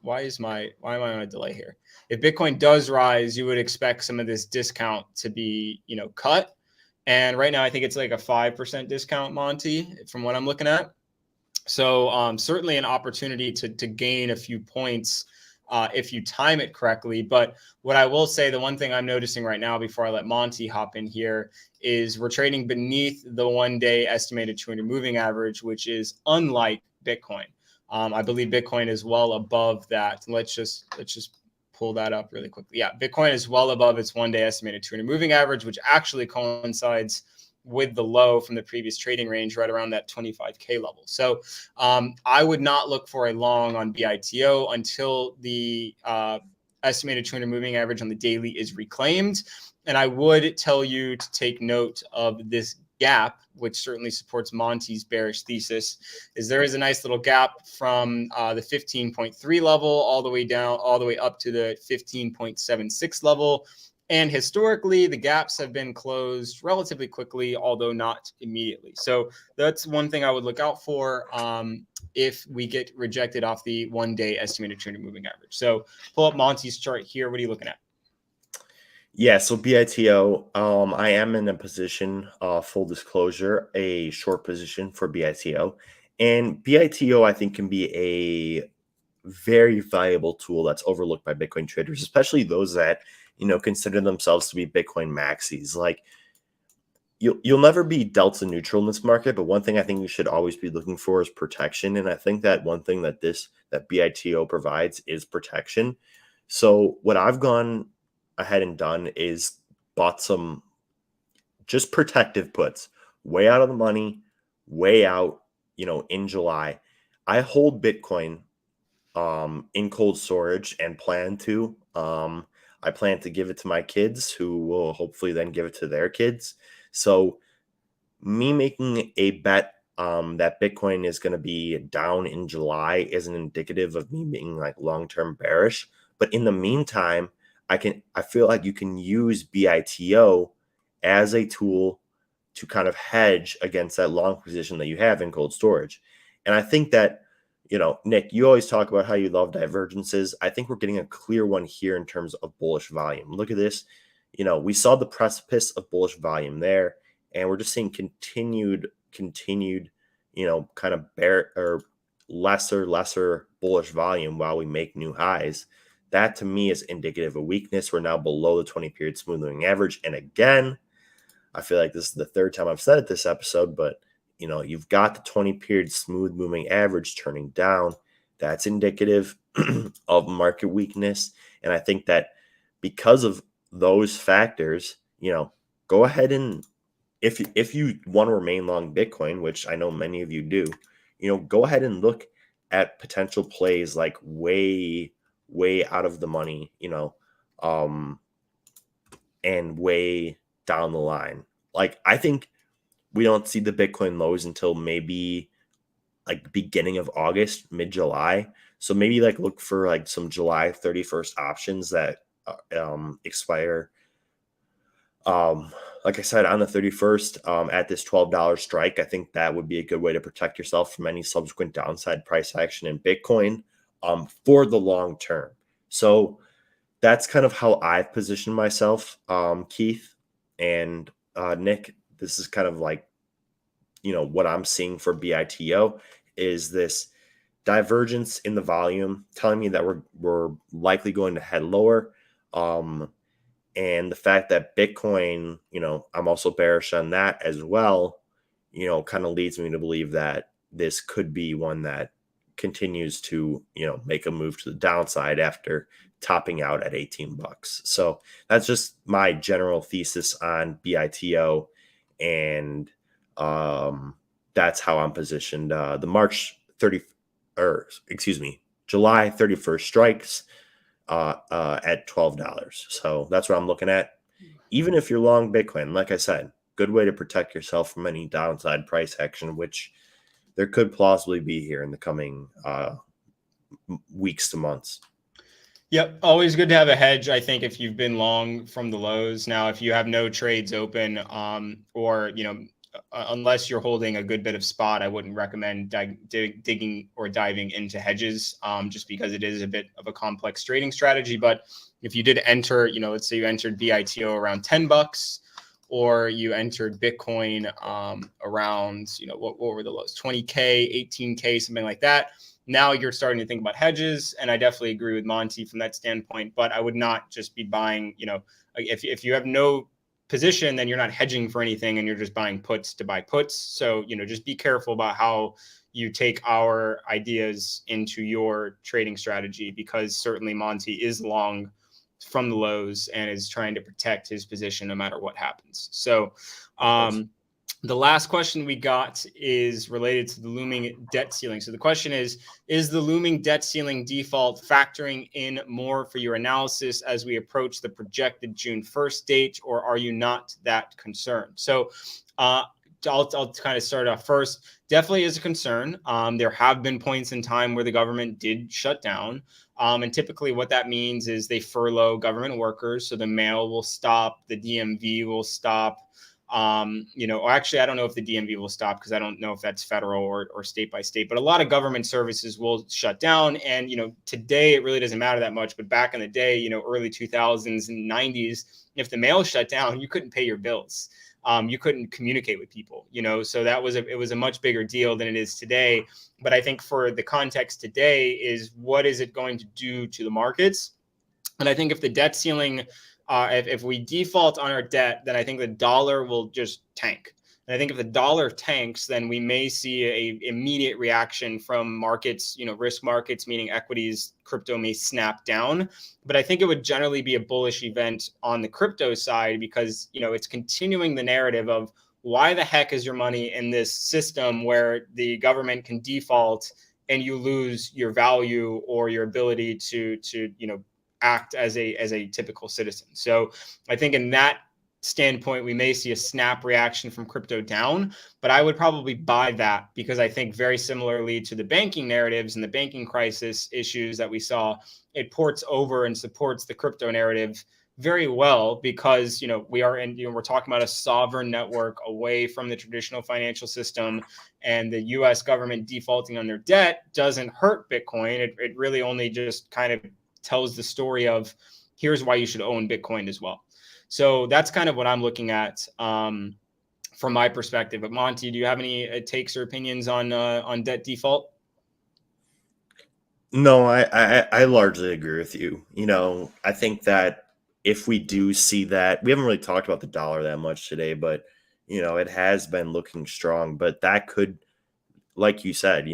why am I on a delay here? If Bitcoin does rise, you would expect some of this discount to be, cut. And right now I think it's like a 5% discount, Monty, from what I'm looking at. So certainly an opportunity to gain a few points if you time it correctly. But what I will say, the one thing I'm noticing right now before I let Monty hop in here, is we're trading beneath the 1-day estimated 200 moving average, which is unlike Bitcoin. I believe Bitcoin is well above that. Let's just pull that up really quickly. Yeah, Bitcoin is well above its 1-day estimated 200 moving average, which actually coincides with the low from the previous trading range, right around that 25K level. So I would not look for a long on BITO until the estimated 200 moving average on the daily is reclaimed. And I would tell you to take note of this gap, which certainly supports Monty's bearish thesis. Is there is a nice little gap from the 15.3 level all the way up to the 15.76 level. And historically, the gaps have been closed relatively quickly, although not immediately. So that's one thing I would look out for if we get rejected off the 1-day estimated 200 moving average. So pull up Monty's chart here. What are you looking at? Yeah, so BITO, I am in a position, full disclosure, a short position for BITO. And BITO, I think, can be a very valuable tool that's overlooked by Bitcoin traders, especially those that, consider themselves to be Bitcoin maxis. Like, you'll never be delta neutral in this market, but one thing I think you should always be looking for is protection. And I think that one thing that BITO provides is protection. So what I've gone ahead and done is bought some just protective puts, way out of the money, way out, in July. I hold Bitcoin in cold storage and plan to. I plan to give it to my kids, who will hopefully then give it to their kids. So me making a bet that Bitcoin is going to be down in July isn't indicative of me being like long-term bearish. But in the meantime, I feel like you can use BITO as a tool to kind of hedge against that long position that you have in cold storage. And I think that, Nick, you always talk about how you love divergences. I think we're getting a clear one here in terms of bullish volume. Look at this. We saw the precipice of bullish volume there, and we're just seeing continued, kind of bear or lesser bullish volume while we make new highs. That to me is indicative of weakness. We're now below the 20-period smooth moving average. And again, I feel like this is the third time I've said it this episode, but you've got the 20-period smooth moving average turning down. That's indicative of market weakness. And I think that because of those factors, go ahead and if you want to remain long Bitcoin, which I know many of you do, go ahead and look at potential plays like way out of the money, and way down the line. Like, I think we don't see the Bitcoin lows until maybe like beginning of August, mid-July. So maybe like look for like some July 31st options that expire. Like I said, on the 31st, at this $12 strike. I think that would be a good way to protect yourself from any subsequent downside price action in Bitcoin for the long term. So that's kind of how I've positioned myself, Keith and Nick. This is kind of like, what I'm seeing for BITO is this divergence in the volume telling me that we're likely going to head lower. And the fact that Bitcoin, I'm also bearish on that as well, kind of leads me to believe that this could be one that continues to, make a move to the downside after topping out at $18. So that's just my general thesis on BITO. And that's how I'm positioned. The July 31st strikes at $12. So that's what I'm looking at. Even if you're long Bitcoin, like I said, good way to protect yourself from any downside price action, which there could plausibly be here in the coming weeks to months. Yep. Always good to have a hedge. I think if you've been long from the lows. Now, if you have no trades open, or, unless you're holding a good bit of spot, I wouldn't recommend digging or diving into hedges, just because it is a bit of a complex trading strategy. But if you did enter, let's say you entered BITO around $10, or you entered Bitcoin around, what were the lows? 20K, 18K, something like that. Now you're starting to think about hedges, and I definitely agree with Monty from that standpoint. But I would not just be buying, if you have no position, then you're not hedging for anything, and you're just buying puts to buy puts. So, just be careful about how you take our ideas into your trading strategy, because certainly Monty is long from the lows and is trying to protect his position no matter what happens. So, the last question we got is related to the looming debt ceiling. So the question is the looming debt ceiling default factoring in more for your analysis as we approach the projected June 1st date, or are you not that concerned? So I'll kind of start off first. Definitely is a concern. There have been points in time where the government did shut down. And typically what that means is they furlough government workers. So the mail will stop, the DMV will stop. Actually, I don't know if the DMV will stop, because I don't know if that's federal or state by state, but a lot of government services will shut down. And, today it really doesn't matter that much. But back in the day, early 2000s and 90s, if the mail shut down, you couldn't pay your bills. You couldn't communicate with people, so it was a much bigger deal than it is today. But I think for the context today is, what is it going to do to the markets? And I think if the debt ceiling, if we default on our debt, then I think the dollar will just tank. And I think if the dollar tanks, then we may see a immediate reaction from markets, risk markets, meaning equities, crypto may snap down. But I think it would generally be a bullish event on the crypto side, because, it's continuing the narrative of, why the heck is your money in this system where the government can default and you lose your value or your ability to act as a typical citizen. So I think in that standpoint, we may see a snap reaction from crypto down, but I would probably buy that because I think very similarly to the banking narratives and the banking crisis issues that we saw, it ports over and supports the crypto narrative very well because we're talking about a sovereign network away from the traditional financial system, and the US government defaulting on their debt doesn't hurt Bitcoin. It really only just kind of tells the story of here's why you should own Bitcoin as well. So that's kind of what I'm looking at from my perspective. But Monty, do you have any takes or opinions on debt default? No, I largely agree with you. I think that if we do see that, we haven't really talked about the dollar that much today, but it has been looking strong. But that could, like you said,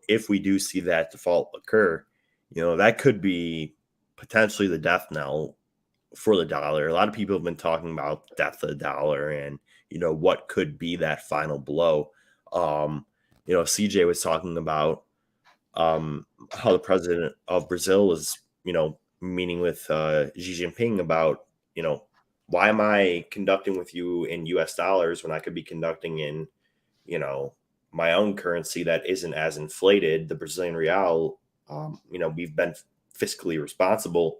if we do see that default occur, that could be potentially the death knell for the dollar. A lot of people have been talking about the death of the dollar and what could be that final blow. CJ was talking about how the president of Brazil is, meeting with Xi Jinping about, why am I conducting with you in US dollars when I could be conducting in, my own currency that isn't as inflated, the Brazilian real. We've been fiscally responsible,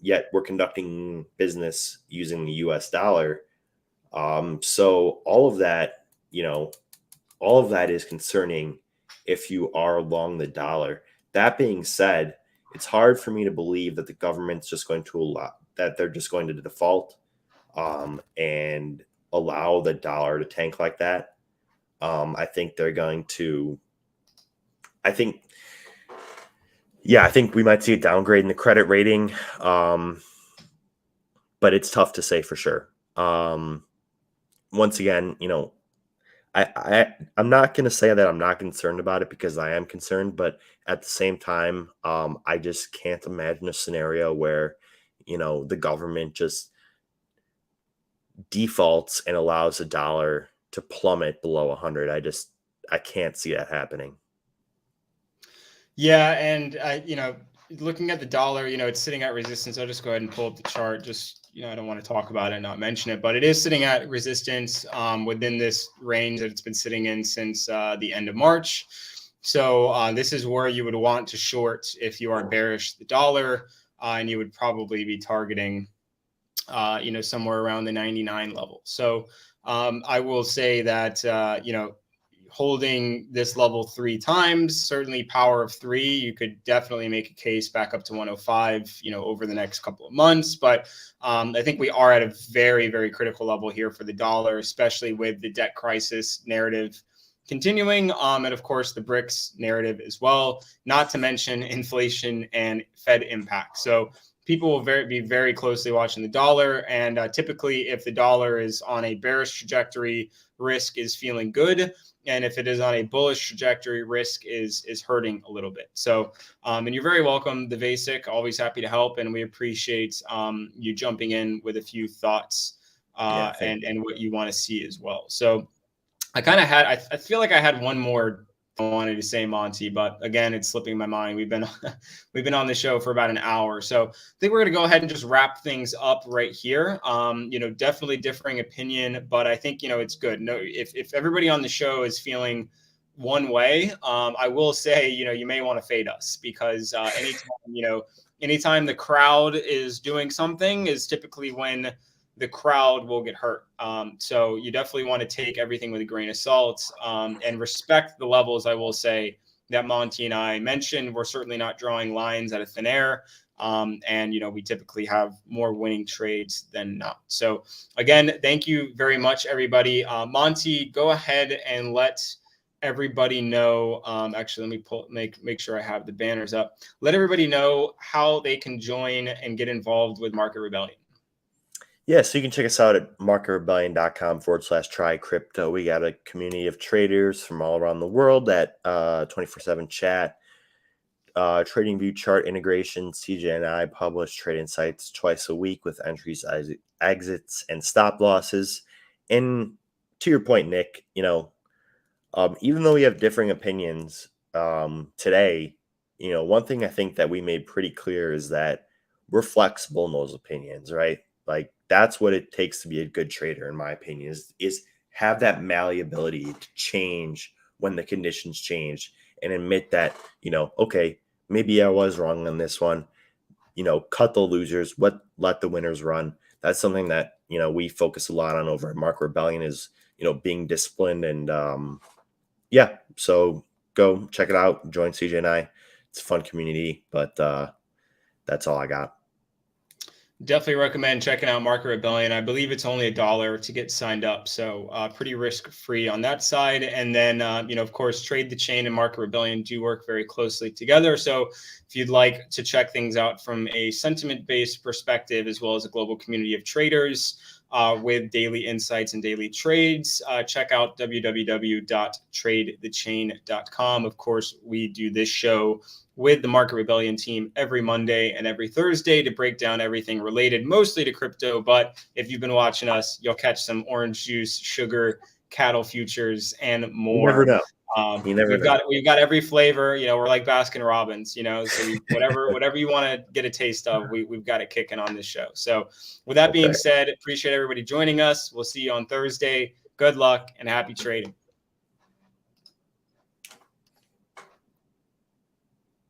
yet we're conducting business using the US dollar. So all of that is concerning if you are long the dollar. That being said, it's hard for me to believe that the government's just going to allow that they're just going to default and allow the dollar to tank like that. I think they're going to. I think, yeah, I think we might see a downgrade in the credit rating, but it's tough to say for sure. Once again, I'm not going to say that I'm not concerned about it because I am concerned, but at the same time, I just can't imagine a scenario where, the government just defaults and allows the dollar to plummet below 100. I can't see that happening. Yeah, and looking at the dollar, it's sitting at resistance. I'll just go ahead and pull up the chart. Just I don't want to talk about it and not mention it, but it is sitting at resistance within this range that it's been sitting in since the end of March. So this is where you would want to short if you are bearish the dollar, and you would probably be targeting, somewhere around the 99 level. So I will say that holding this level 3 times, certainly power of 3, you could definitely make a case back up to 105, over the next couple of months. But I think we are at a very, very critical level here for the dollar, especially with the debt crisis narrative continuing. And of course, the BRICS narrative as well, not to mention inflation and Fed impact. So people will be very closely watching the dollar. And typically, if the dollar is on a bearish trajectory, risk is feeling good. And if it is on a bullish trajectory, risk is hurting a little bit. So, and you're very welcome, the Vasic. Always happy to help, and we appreciate you jumping in with a few thoughts and what you want to see as well. So, I kind of had. I feel like I had one more I wanted to say, Monty, but again, it's slipping my mind. We've been on the show for about an hour, so I think we're going to go ahead and just wrap things up right here. Definitely differing opinion, but I think it's good. No, if everybody on the show is feeling one way, I will say you may want to fade us because anytime the crowd is doing something is typically when the crowd will get hurt. So you definitely want to take everything with a grain of salt and respect the levels. I will say that Monty and I mentioned, we're certainly not drawing lines out of thin air. And we typically have more winning trades than not. So again, thank you very much, everybody. Monty, go ahead and let everybody know. Actually, let me make sure I have the banners up. Let everybody know how they can join and get involved with Market Rebellion. Yeah, so you can check us out at marketrebellion.com/try crypto. We got a community of traders from all around the world that 24/7 chat, Tradingview chart integration. CJ and I publish trade insights twice a week with entries, exits, and stop losses. And to your point, Nick, even though we have differing opinions, today, one thing I think that we made pretty clear is that we're flexible in those opinions, right? Like that's what it takes to be a good trader, in my opinion, is have that malleability to change when the conditions change and admit that, okay, maybe I was wrong on this one. Cut the losers, let the winners run. That's something that, we focus a lot on over at Market Rebellion is, being disciplined and yeah, so go check it out. Join CJ and I. It's a fun community, but that's all I got. Definitely recommend checking out Market Rebellion. I believe it's only $1 to get signed up, so pretty risk-free on that side. And then, of course, Trade the Chain and Market Rebellion do work very closely together. So if you'd like to check things out from a sentiment-based perspective, as well as a global community of traders with daily insights and daily trades, check out www.tradethechain.com. Of course, we do this show with the Market Rebellion team every Monday and every Thursday to break down everything related mostly to crypto. But if you've been watching us, you'll catch some orange juice, sugar, cattle futures, and You never more. know. You never know. We've got every flavor. We're like Baskin Robbins. So whatever you want to get a taste of, we've got it kicking on this show. So with that being said, appreciate everybody joining us. We'll see you on Thursday. Good luck and happy trading.